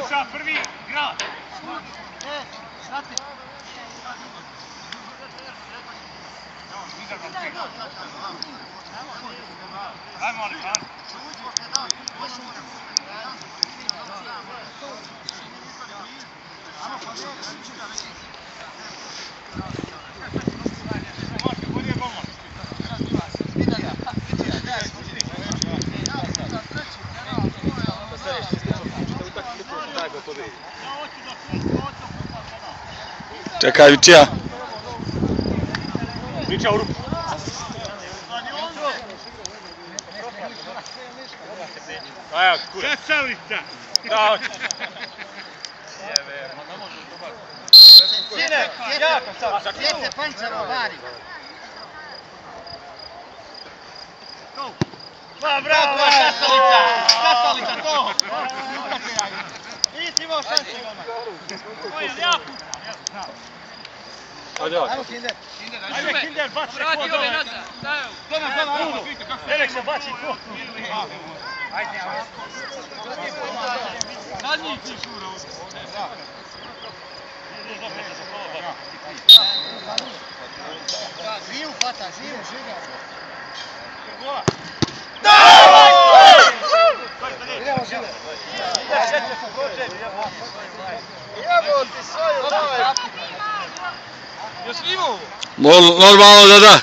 Sluša prvi grad. Ajmo, ali, ajmo. Čekaj, Vičija. Vičija u ruku. Krasavlica! Sine, jako sad. Djece pančaro, vari. Ma bravo, krasavlica! Krasavlica, to! Nisi imao šanse, Golman. Ovo je jako. Ajmo, Kinder. Ajde, Kinder, baci se kod ove. Doma, Derek se baci kod. Ajde, zadnji ti šura ovdje. Živu fata, živu, živu. Gola. Idemo žive. Jebo ti svoju, daj. Još imamo? Normalno da da.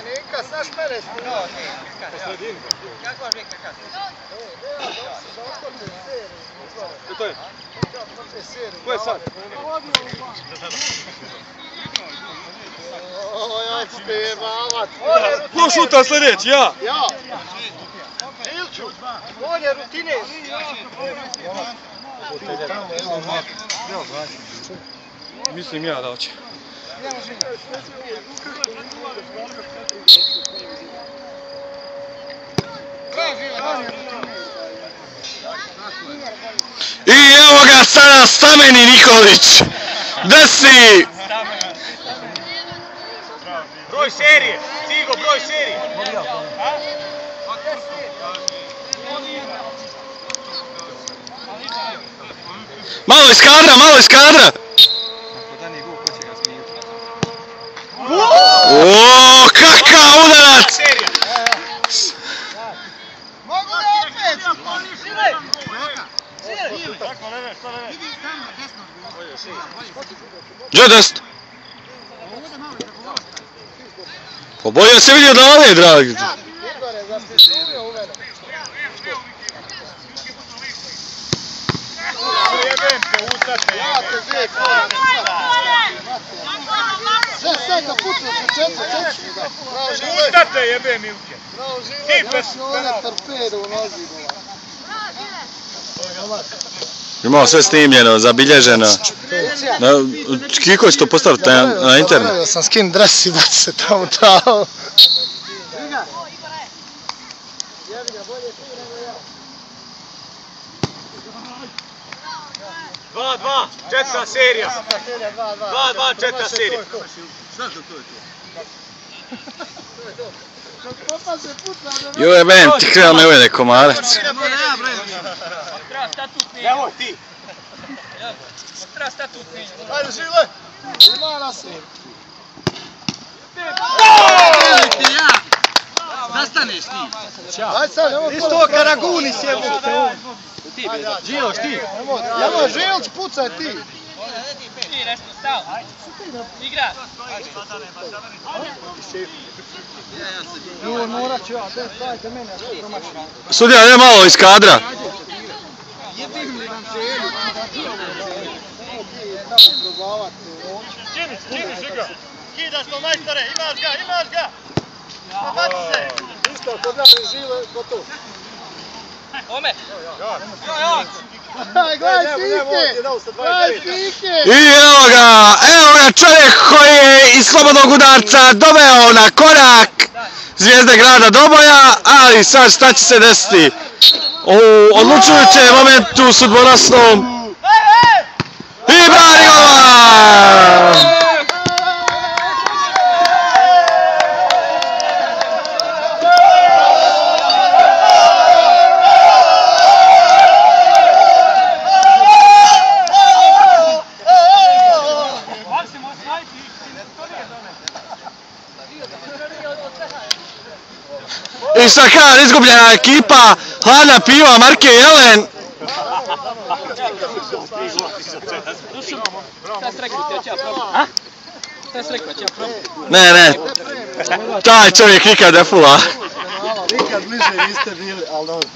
Nika, znaš mene snimao. Kakva žeka kad? To je? Ko je sad? Ja ću te jebavat. Ko šuta sljedeći, ja? Ja. Ilču. On je rutine. Mislim ja da hoće. I evo ga sada Stameni Nikolić. Desi! Broj serije, Cigo, broj serije. Malo iz kadra, malo iz kadra! Oooo, kakav udarac! Mogu da opet! Gdje desno? Pa bolje se vidio da ove, dragi. Igore, da ste sumio u mene. Jebem te, ustate. Ja te zek. Sve kad pucao se četiri. Ustate, jebem Milke. Bravo život, još je one torpedo u nozi. Imao sve snimljeno, zabilježeno. Kiko će to postaviti na internet? Ja sam skin dres i baci se tamo tamo. Dva, četvrta serija. 2, četvrta serija. Joj, ben, ti kreo ne uvede komarac. Treba statut mijenja. Evo ti. Treba statut mijenja. Ajde, živle! Ima nas je. Zastaneš ti. Ajde sad, nemoj Isto to Karaguni sjebute. Ti, Žiloš, ti. Nemoj, Žilč, pucaj ti. Ti, nešto, stav. Igra. Jo, morat ću ja, dajte mene, ja što promašam. Sudija, ne malo iz kadra. Jedim li vam cijeli? Činiš ga. Kidaš to, majstore, imaš ga. Pobaci se. Isto, kod nas žive, gotovo. Ome. Gledaj Pike! I evo ga čovjek koji je iz slobodnog udarca doveo na korak Zvijezde grada Doboja, ali sad šta će se desiti? U odlučujućem momentu sudbonosnom i brani gola! I sad kad izgubljena ekipa, Hladna piva, Marke Jelen. Ne, taj čovjek nikad ne fula. Nikad bliže niste bili, ali dobro.